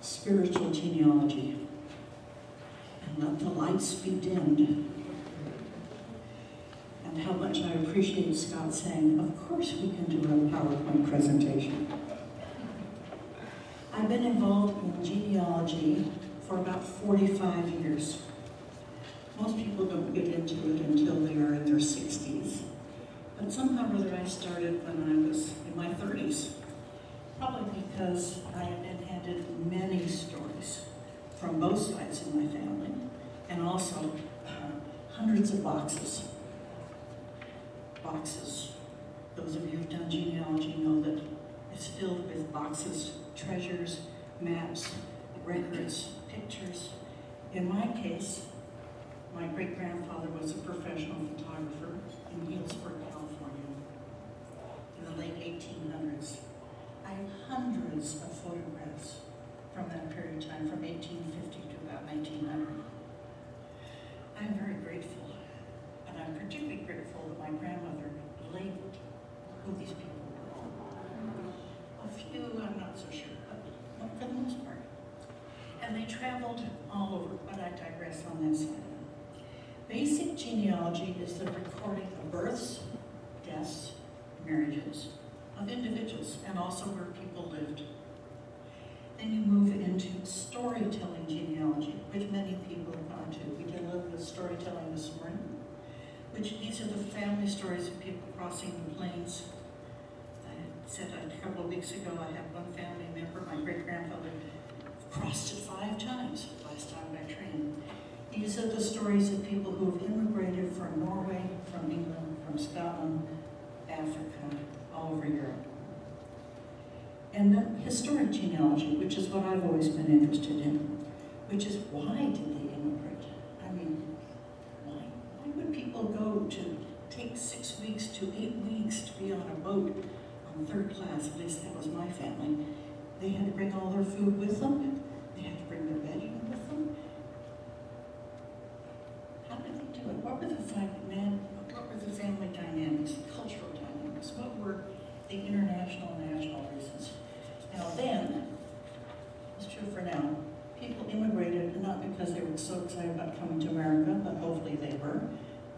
spiritual genealogy. And let the lights be dimmed. And how much I appreciate Scott saying, of course we can do a PowerPoint presentation. I've been involved in genealogy for about 45 years. Most people don't get into it until they are in their 60s. But somehow or other I started when I was in my 30s. Probably because I have been handed many stories from both sides of my family, and also hundreds of boxes. Those of you who've done genealogy know that it's filled with boxes, treasures, maps, records, pictures. In my case, my great-grandfather was a professional photographer in Healdsburg, California, in the late 1800s. I have hundreds of photographs from that period of time, from 1850 to about 1900. I'm very grateful, and I'm particularly grateful that my grandmother labeled who these people were. A few, I'm not so sure, but for the most part. And they traveled all over, but I digress on that side. Basic genealogy is the recording of births, deaths, marriages of individuals, and also where people lived. Then you move into storytelling genealogy, which many people have gone to. We did a little bit of storytelling this morning, which these are the family stories of people crossing the plains. I said a couple of weeks ago, I have one family member, my great-grandfather, crossed it 5 times last time by train. These are the stories of people who have immigrated from Norway, from England, from Scotland, Africa, all over Europe. And then historic genealogy, which is what I've always been interested in, which is why did they immigrate? I mean, why would people go to take 6 weeks to 8 weeks to be on a boat on 3rd class? At least that was my family. They had to bring all their food with them. They had to bring their bedding with them. How did they do it? What were the family dynamics, the cultural dynamics? What were the international and national reasons? Now then, it's true for now, people immigrated not because they were so excited about coming to America, but hopefully they were.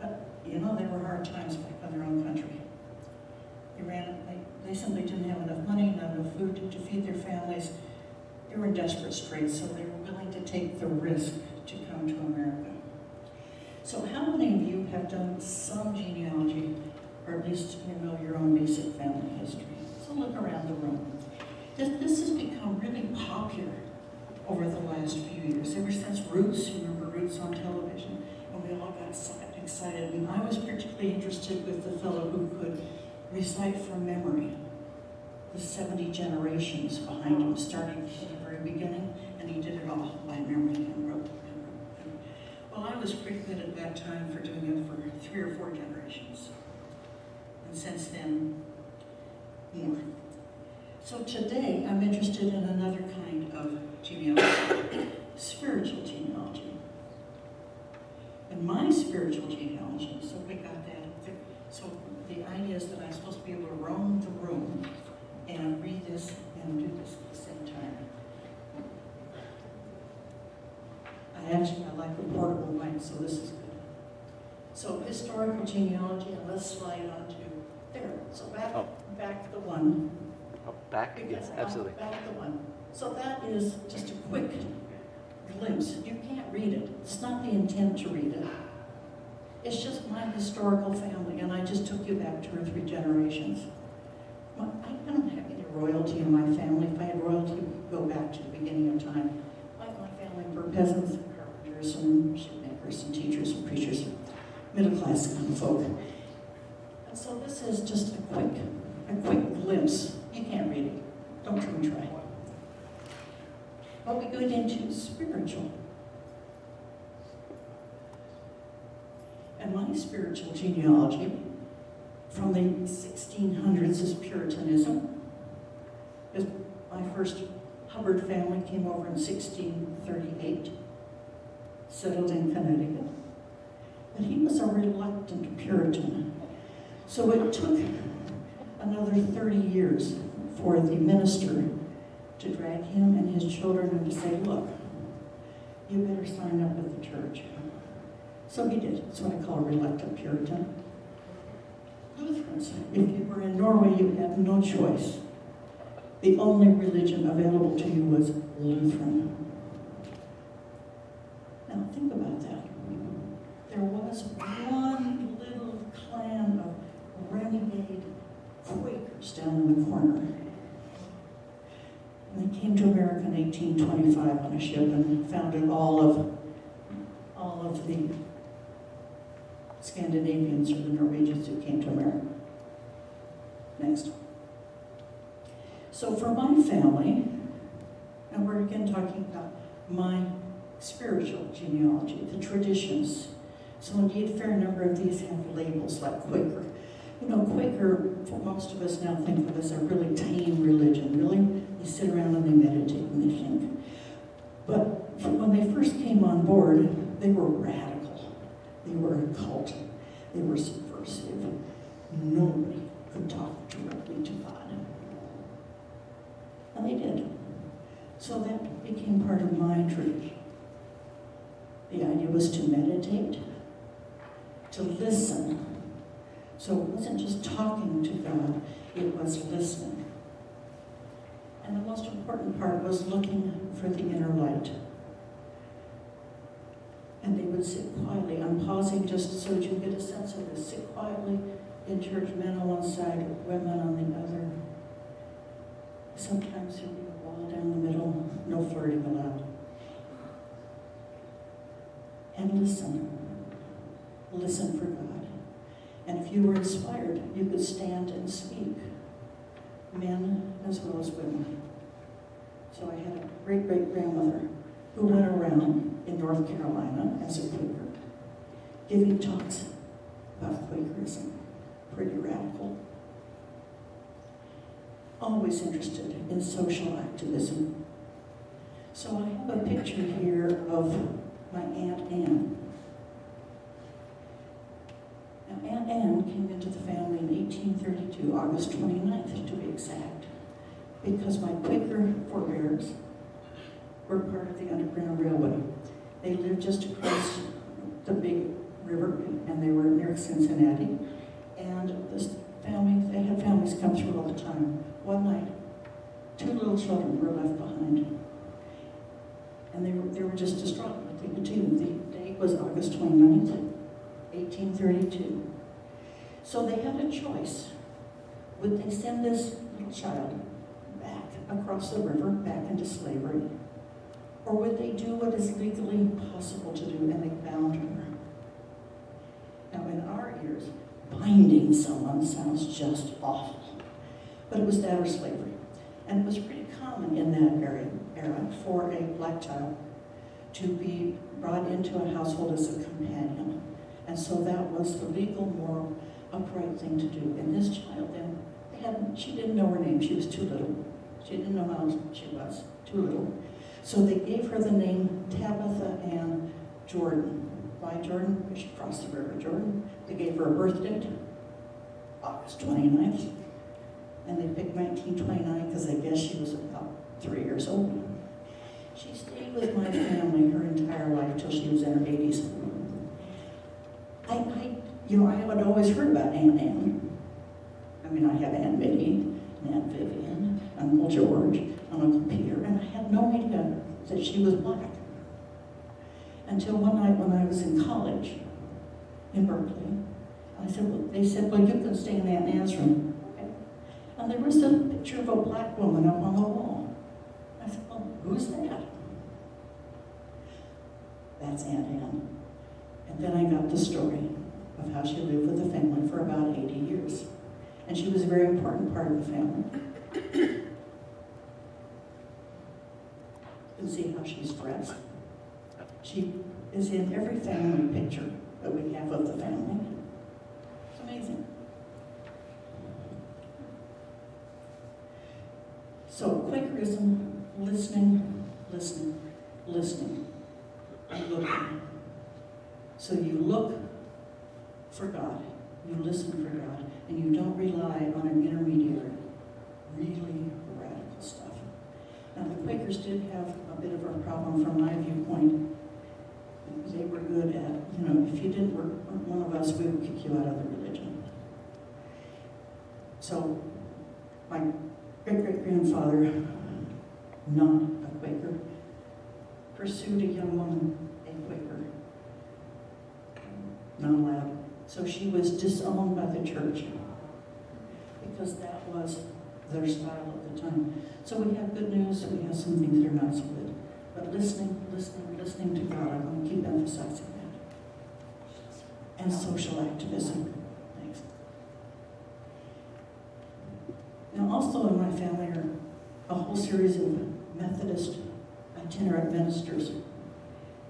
But you know, there were hard times back in their own country. They simply didn't have enough money, not enough food to feed their families. They were in desperate straits, so they were willing to take the risk to come to America. So how many of you have done some genealogy, or at least you know your own basic family history? So look around the room. This has become really popular over the last few years, ever since Roots, you remember Roots on television, and we all got excited. And I was particularly interested with the fellow who could recite from memory the 70 generations behind him, starting from the very beginning, and he did it all by memory and wrote. Well, I was pretty good at that time for doing it for 3 or 4 generations. And since then, more. So today, I'm interested in another kind of genealogy, spiritual genealogy. And my spiritual genealogy, so we got that. So the idea is that I'm supposed to be able to roam the room and read this and do this at the same time. I like the portable mic, so this is good. So historical genealogy, and let's slide on to there. So back the one. Oh, back? Yes, absolutely. Back the one. So that is just a quick glimpse. You can't read it. It's not the intent to read it. It's just my historical family, and I just took you back 2 or 3 generations. I don't have any royalty in my family. If I had royalty, we could go back to the beginning of time. My family were peasants and carpenters and shoemakers and teachers and preachers, middle-class kind of folk. And so this is just a quick glimpse. You can't read it. Don't even try. But we go into spiritual. And my spiritual genealogy from the 1600s is Puritanism. My first Hubbard family came over in 1638, settled in Connecticut. But he was a reluctant Puritan. So it took another 30 years for the minister to drag him and his children and to say, look, you better sign up with the church. So he did. That's what I call a reluctant Puritan. Lutherans, if you were in Norway, you had no choice. The only religion available to you was Lutheran. Now think about that. There was one little clan of renegade Quakers down in the corner. And they came to America in 1825 on a ship and founded all of the Scandinavians or the Norwegians who came to America. Next. So for my family, and we're again talking about my spiritual genealogy, the traditions. So indeed, a fair number of these have labels like Quaker. You know, Quaker, for most of us now think of as a really tame religion. Really, they sit around and they meditate and they think. But when they first came on board, they were radical. They were a cult. They were subversive. Nobody could talk directly to God. And they did. So that became part of my tradition. The idea was to meditate, to listen. So it wasn't just talking to God, it was listening. And the most important part was looking for the inner light. And they would sit quietly. I'm pausing just so that you get a sense of this. Sit quietly in church, men on one side, women on the other. Sometimes there'd be a wall down the middle, no flirting allowed. And listen. Listen for God. And if you were inspired, you could stand and speak. Men as well as women. So I had a great-great-grandmother who went around in North Carolina as a Quaker, giving talks about Quakerism. Pretty radical. Always interested in social activism. So I have a picture here of my Aunt Anne. Now, Aunt Anne came into the family in 1832, August 29th to be exact, because my Quaker forebears were part of the Underground Railway. They lived just across the big river, and they were near Cincinnati. And this family, they had families come through all the time. One night, 2 little children were left behind. And they were just distraught. They could tell you the date was August 29th, 1832. So they had a choice. Would they send this little child back across the river, back into slavery? Or would they do what is legally possible to do, and they bound her? Now in our ears, binding someone sounds just awful. But it was that or slavery. And it was pretty common in that era for a black child to be brought into a household as a companion. And so that was the legal, moral, upright thing to do. And this child then, she didn't know her name. She was too little. She didn't know how old she was. Too little. So they gave her the name Tabitha Ann Jordan. Why Jordan? Because she crossed the River Jordan. They gave her a birth date, August 29th. And they picked 1929 because I guess she was about 3 years old. She stayed with my family her entire life till she was in her 80s. I had always heard about Aunt Anne. I mean, I have Aunt Betty, and Aunt Vivian, Uncle George, and Uncle Peter, and I had no idea that she was black. Until one night when I was in college in Berkeley, they said, well, you can stay in Aunt Anne's room. Okay. And there was a picture of a black woman up on the wall. I said, well, who's that? That's Aunt Anne. And then I got the story of how she lived with the family for about 80 years. And she was a very important part of the family. You can see how she's dressed. She is in every family picture that we have of the family. It's amazing. So Quakerism, listening, and looking. So you look for God, you listen for God, and you don't rely on an intermediary. Really radical stuff. Now, the Quakers did have a bit of a problem from my viewpoint. They were good at, if you didn't work one of us, we would kick you out of the religion. So, my great-great-grandfather, not a Quaker, pursued a young woman, a Quaker, not allowed. So she was disowned by the church because that was their style at the time. So we have good news and we have some things that are not so good. But listening to God, I'm going to keep emphasizing that. And social activism. Thanks. Now also in my family are a whole series of Methodist itinerant ministers.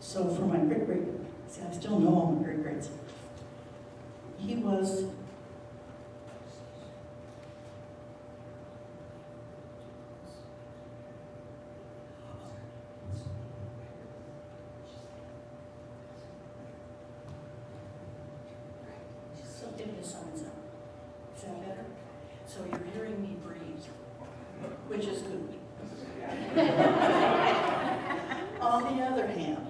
So for my great-great, see, I still know all my great-greats. He was so give me a signs up. Is that better? So you're hearing me breathe, which is good. On the other hand,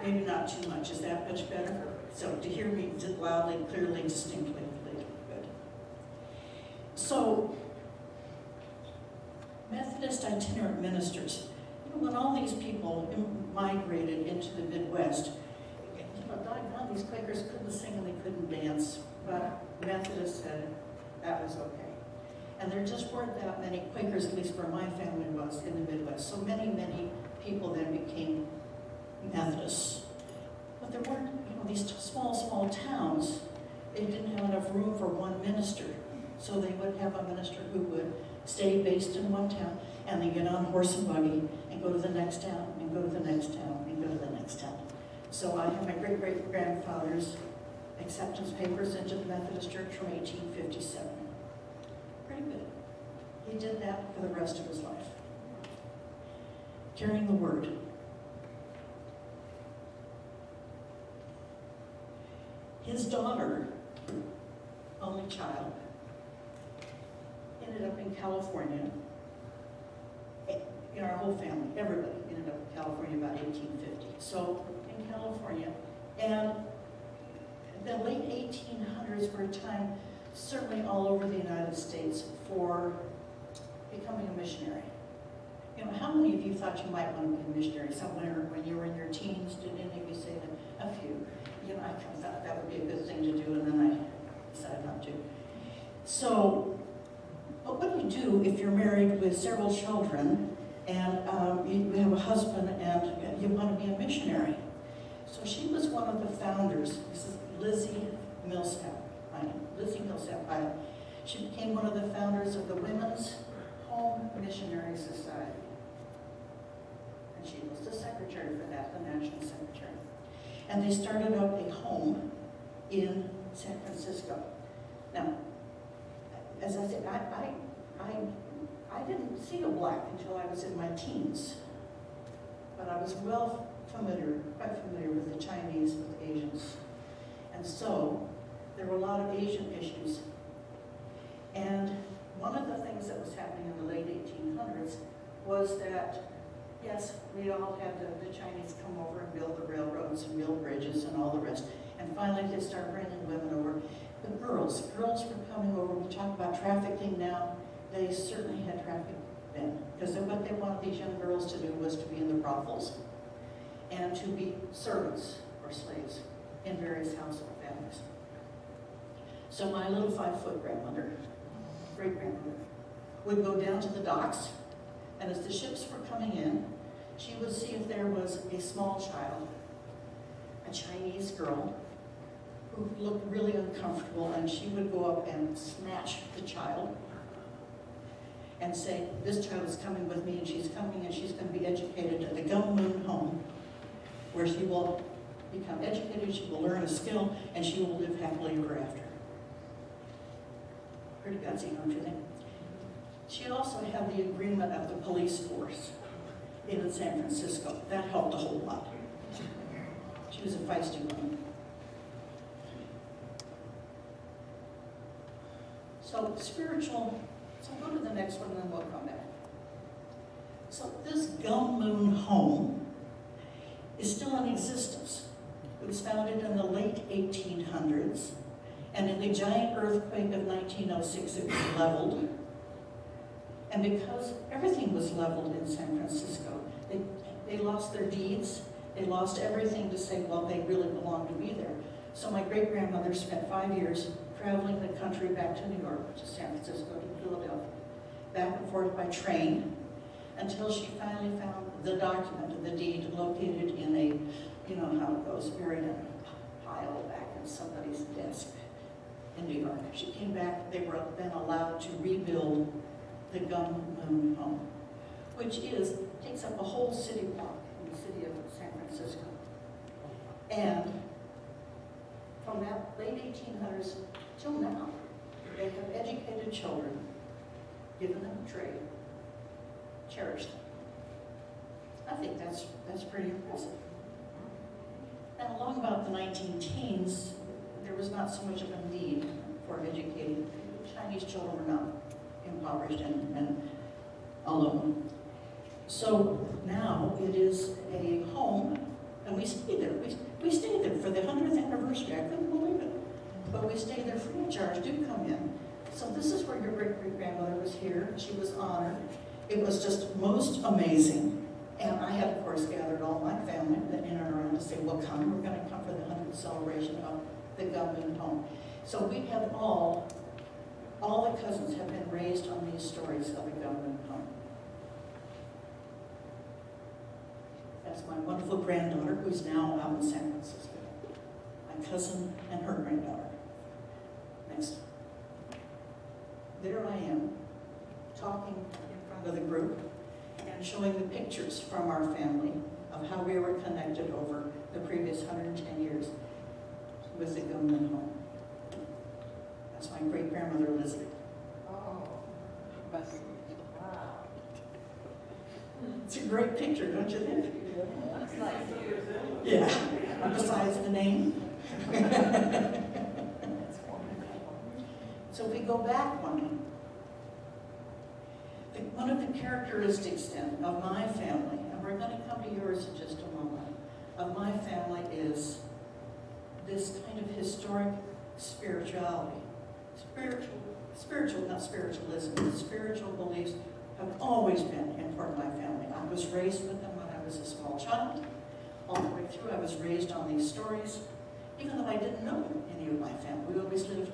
maybe not too much. Is that much better? So to hear me loudly, clearly, distinctly, good. So, Methodist itinerant ministers, when all these people migrated into the Midwest, doggone, these Quakers couldn't sing and they couldn't dance, but Methodists said that was okay. And there just weren't that many Quakers, at least where my family was, in the Midwest. So many people then became Methodists. But there weren't, these small towns, they didn't have enough room for one minister. So they would have a minister who would stay based in one town and then get on horse and buggy and go to the next town and go to the next town and go to the next town. So I have my great-great-grandfather's acceptance papers into the Methodist Church from 1857. Pretty good. He did that for the rest of his life. Carrying the word. His daughter, only child, ended up in California. In our whole family, everybody ended up in California about 1850. So in California, and the late 1800s were a time, certainly all over the United States, for becoming a missionary. How many of you thought you might want to be a missionary somewhere when you were in your teens? Did any of you say that? A few. I kind of thought that would be a good thing to do, and then I decided not to. So, but what do you do if you're married with several children and you have a husband and you want to be a missionary? So she was one of the founders. This is Lizzie Millsap. She became one of the founders of the Women's Home Missionary Society. And she was the secretary for that, the national secretary. And they started up a home in San Francisco. Now, as I said, I didn't see a black until I was in my teens. But I was quite familiar with the Chinese, with the Asians. And so, there were a lot of Asian issues. And one of the things that was happening in the late 1800s was that, yes, we all had the Chinese come over and build the railroads and build bridges and all the rest. And finally they started bringing women over. But girls were coming over. We talk about trafficking now. They certainly had trafficking then. Because what they wanted these young girls to do was to be in the brothels and to be servants or slaves in various household families. So my little 5-foot grandmother, great-grandmother, would go down to the docks, and as the ships were coming in, she would see if there was a small child, a Chinese girl, who looked really uncomfortable, and she would go up and snatch the child and say, this child is coming with me, and she's coming, and she's going to be educated at the Gum Moon Home, where she will become educated, she will learn a skill, and she will live happily ever after. Pretty gutsy, don't you think? She also had the agreement of the police force in San Francisco. That helped a whole lot. She was a feisty woman. So spiritual, so go to the next one and then we'll come back. So this Gum Moon home is still in existence. It was founded in the late 1800s, and in the giant earthquake of 1906, it was leveled. And because everything was leveled in San Francisco, they lost their deeds, they lost everything to say, well, they really belong to be there. So my great-grandmother spent 5 years traveling the country back to New York, to San Francisco, to Philadelphia, back and forth by train, until she finally found the document, the deed, located in a, you know how it goes, buried in a pile back in somebody's desk in New York. She came back, they were then allowed to rebuild the Gum Moon home, which takes up a whole city block in the city of San Francisco. And from that late 1800s till now, they have educated children, given them a trade, cherished them. I think that's pretty impressive. And along about the 19-teens, there was not so much of a need for educating. Chinese children were not impoverished and alone. So now it is a home, and we stay there. We stayed there for the 100th anniversary. I couldn't believe it. But we stayed there free of charge. Do come in. So this is where your great-great-grandmother was here. She was honored. It was just most amazing. And I had, of course, gathered all my family in and around to say, well, come. We're going to come for the 100th celebration of the Gum Moon home. So we have all the cousins have been raised on these stories of the Gum Moon home. That's my wonderful granddaughter, who's now out in San Francisco. My cousin and her granddaughter. Next. There I am, talking in front of the group and showing the pictures from our family of how we were connected over the previous 110 years with the Gum Moon home. That's my great-grandmother, Lizzie. Oh, wow. It's a great picture, don't you think? Looks like you. Yeah, besides the name. So if we go back one of the characteristics then of my family, and we're going to come to yours in just a moment, of my family is this kind of historic spirituality. Spiritual, not spiritualism, spiritual beliefs have always been important in my family. I was raised with them when I was a small child. All the way through, I was raised on these stories, even though I didn't know any of my family. We always lived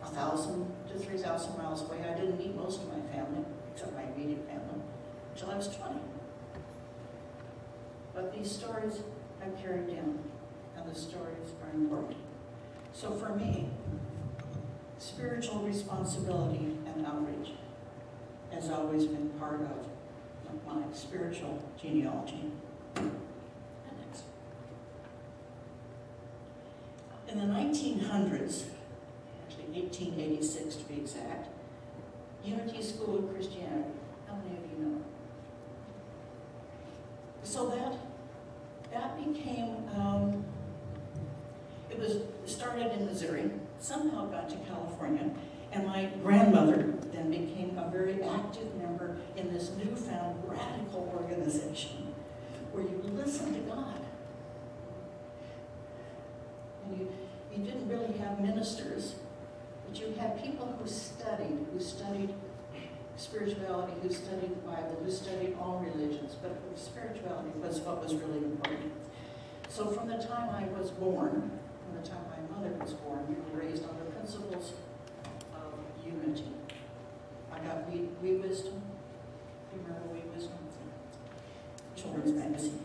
1,000 to 3,000 miles away. I didn't meet most of my family, except my immediate family, until I was 20. But these stories have carried down, and the stories are important. So for me, spiritual responsibility and outreach has always been part of my spiritual genealogy. In the 1900s, actually 1886 to be exact, Unity School of Christianity. How many of you know? So that became, it was started in Missouri, somehow got to California, and my grandmother then became a very active member in this newfound radical organization where you listen to God. And you didn't really have ministers, but you had people who studied spirituality, who studied the Bible, who studied all religions, but spirituality was what was really important. So from the time I was born, from the time my mother was born, we were raised on the principles of unity. I got We Wisdom. Do you remember We Wisdom? Children's magazine.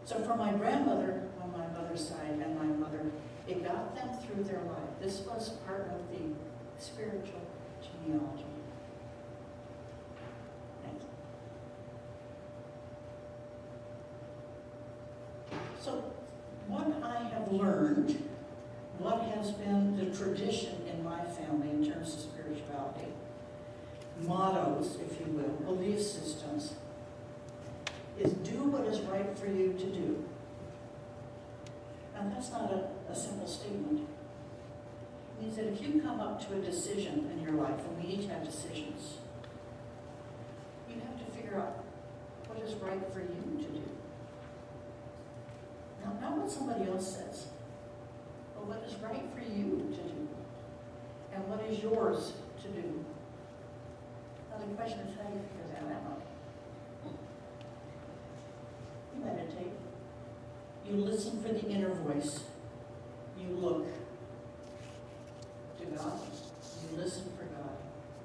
So for my grandmother on my mother's side and my mother, it got them through their life. This was part of the spiritual genealogy. Next. So what I have learned, what has been the tradition in my family in terms of spirituality, mottos, if you will, belief systems, is do what is right for you to do. And that's not a simple statement. It means that if you come up to a decision in your life, and we each have decisions, you right for you to do. Now, not what somebody else says, but what is right for you to do. And what is yours to do. Now the question is, how do you figure that out? You meditate. You listen for the inner voice. You look to God. You listen for God.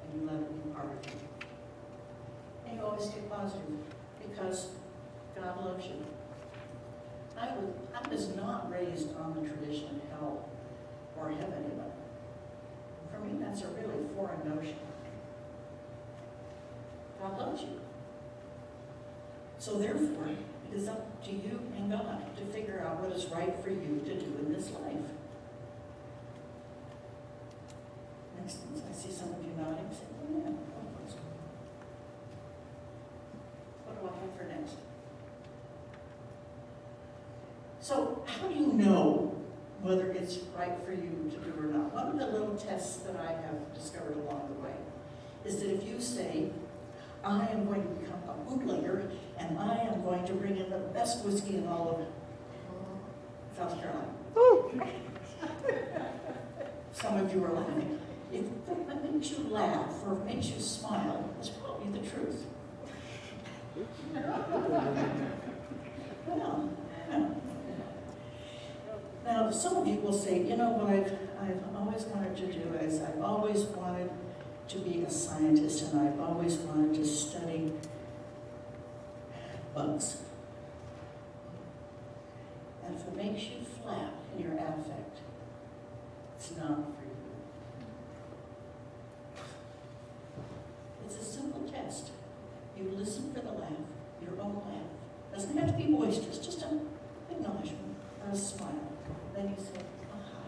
And you let it be part of you. And you always stay positive because God loves you. I was not raised on the tradition of hell or heaven even. For me, that's a really foreign notion. God loves you. So therefore, it is up to you and God to figure out what is right for you to do in this life. Next things, I see some of you nodding, saying, oh yeah, of course. What do I have for next? So how do you know whether it's right for you to do or not? One of the little tests that I have discovered along the way is that if you say, I am going to become a bootlegger and I am going to bring in the best whiskey in all of South Carolina. Some of you are laughing. If that makes you laugh or makes you smile, it's probably the truth. Well, now, some of you will say, you know what I've always wanted to do is I've always wanted to be a scientist and I've always wanted to study bugs. And if it makes you flap in your affect, it's not for you. It's a simple test. You listen for the laugh, your own laugh. Doesn't have to be boisterous, just an acknowledgement or a smile. Then you say, aha,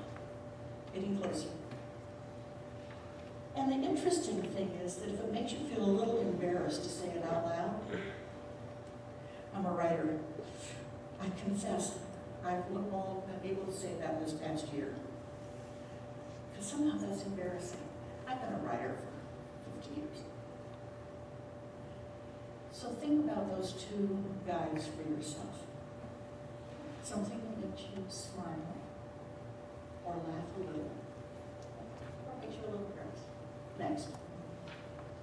getting closer. And the interesting thing is that if it makes you feel a little embarrassed to say it out loud, I'm a writer. I confess, I've only been able to say that this past year. Because somehow that's embarrassing. I've been a writer for 50 years. So think about those two guides for yourself. Something that makes you smile, or laugh a little, or makes you a little embarrassed. Next.